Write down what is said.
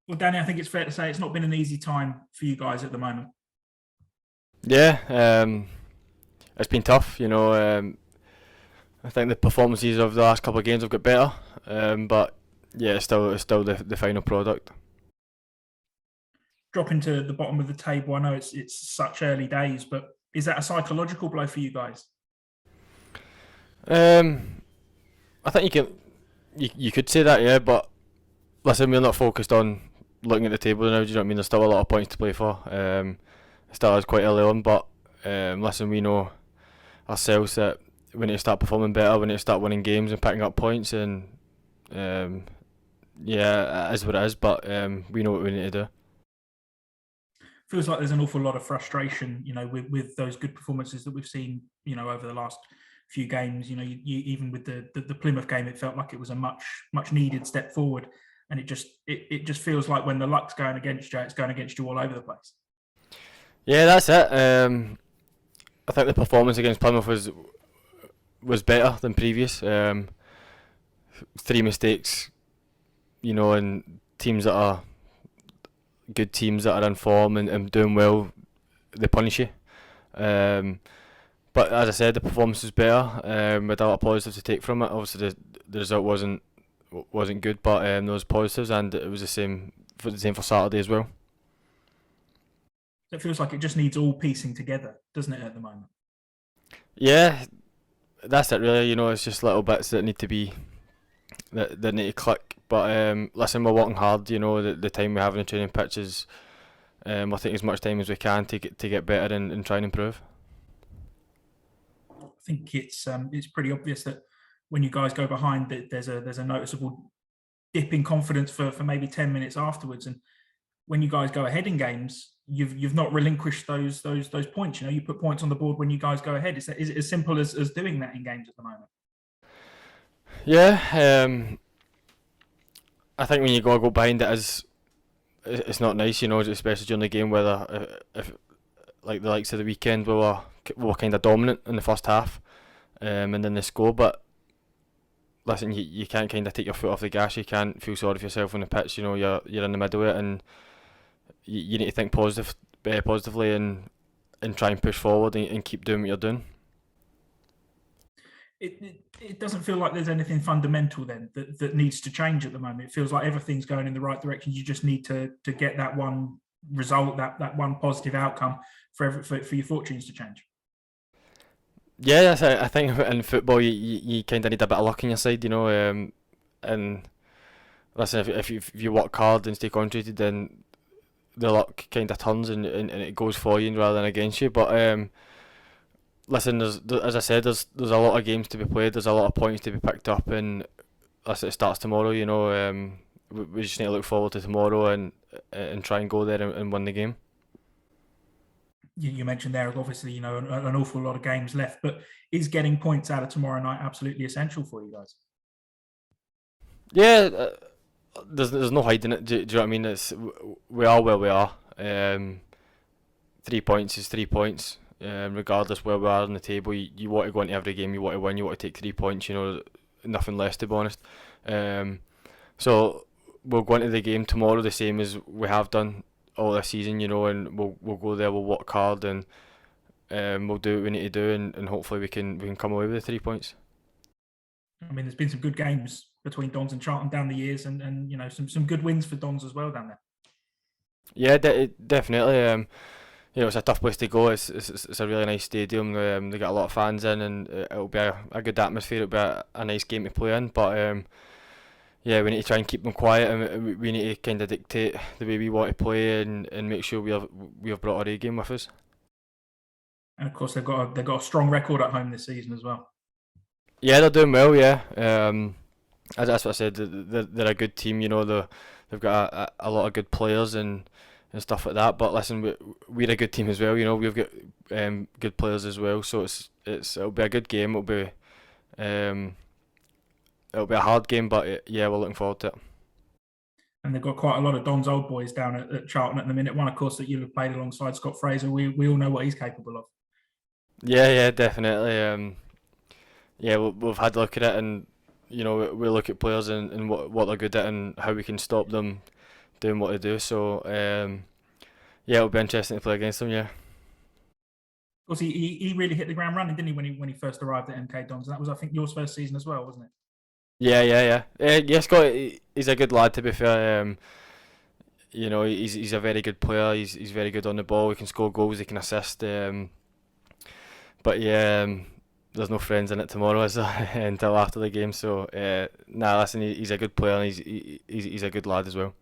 Well, Danny, I think it's fair to say it's not been an easy time for you guys at the moment. Yeah, it's been tough. I think the performances of the last couple of games have got better, but yeah, it's still the final product. Dropping to the bottom of the table, I know it's such early days, but is that a psychological blow for you guys? Um, I think you could say that, yeah, but listen, we're not focused on looking at the table now. Do you know what I mean? There's still a lot of points to play for. It still is quite early on, but listen, we know ourselves that we need to start performing better. We need to start winning games and picking up points, and um, yeah, it is what it is. But we know what we need to do. Feels like there's an awful lot of frustration, with those good performances that we've seen, over the last few games. Even with the Plymouth game, it felt like it was a much needed step forward, and it just feels like when the luck's going against you, it's going against you all over the place. Yeah, that's it. I think the performance against Plymouth was better than previous. Three mistakes, and teams that are good teams that are in form and doing well, they punish you. Um, but as I said, the performance was better. We had a lot of positives to take from it. Obviously, the result wasn't good, but there was positives, and it was the same for Saturday as well. It feels like it just needs all piecing together, doesn't it, at the moment? Yeah, that's it really. It's just little bits that need to click. But listen, we're working hard. The time we have in the training pitch is, we'll take as much time as we can to get better and try and improve. I think it's pretty obvious that when you guys go behind, that there's a noticeable dip in confidence for maybe 10 minutes afterwards. And when you guys go ahead in games, you've not relinquished those points. You put points on the board when you guys go ahead. Is it as simple as doing that in games at the moment? Yeah, I think when you go behind, it's not nice. Especially during the game, whether if like the likes of the weekend, we were kind of dominant in the first half, and then they score. But listen, you can't kind of take your foot off the gas. You can't feel sorry for yourself on the pitch. You're in the middle of it, and you need to think positively, and try and push forward and keep doing what you're doing. It doesn't feel like there's anything fundamental then that needs to change at the moment. It feels like everything's going in the right direction. You just need to get that one result, that one positive outcome for your fortunes to change. Yeah, that's it. I think in football you kind of need a bit of luck on your side, and listen, if you work hard and stay concentrated, then the luck kind of turns and it goes for you rather than against you. But listen, as I said, there's a lot of games to be played. There's a lot of points to be picked up, and listen, it starts tomorrow. We just need to look forward to tomorrow and try and go there and win the game. You mentioned there, obviously, an awful lot of games left, but is getting points out of tomorrow night absolutely essential for you guys? Yeah, there's no hiding it. Do you know what I mean? We are where we are. 3 points is 3 points. Regardless where we are on the table, you want to go into every game. You want to win. You want to take 3 points. Nothing less, to be honest. Um, so we'll go into the game tomorrow the same as we have done all this season. And we'll go there. We'll work hard, and we'll do what we need to do, and hopefully we can come away with the 3 points. I mean, there's been some good games between Dons and Charlton down the years, and some good wins for Dons as well down there. Yeah, definitely. It's a tough place to go. It's a really nice stadium. They got a lot of fans in, and it'll be a good atmosphere. It'll be a nice game to play in. But yeah, we need to try and keep them quiet, and we need to kind of dictate the way we want to play, and make sure we have brought our A game with us. And of course, they've got a strong record at home this season as well. Yeah, they're doing well. Yeah, that's what I said. They're a good team. They've got a lot of good players and stuff like that. But listen, we're a good team as well. We've got good players as well. So it'll be a good game. Um, it'll be a hard game, but yeah, we're looking forward to it. And they've got quite a lot of Don's old boys down at Charlton at the minute. One, of course, that you'll have played alongside Scott Fraser. We all know what he's capable of. Yeah, definitely. Yeah, we've had a look at it, and we look at players and what they're good at and how we can stop them doing what they do. So yeah, it'll be interesting to play against them. Yeah. Because he really hit the ground running, didn't he, when he first arrived at MK Dons? And that was, I think, yours first season as well, wasn't it? Yeah, Scott, he's a good lad, to be fair. You know, he's a very good player. He's very good on the ball. He can score goals. He can assist. But yeah, there's no friends in it tomorrow, is there, until after the game. So nah, listen, he's a good player and he's a good lad as well.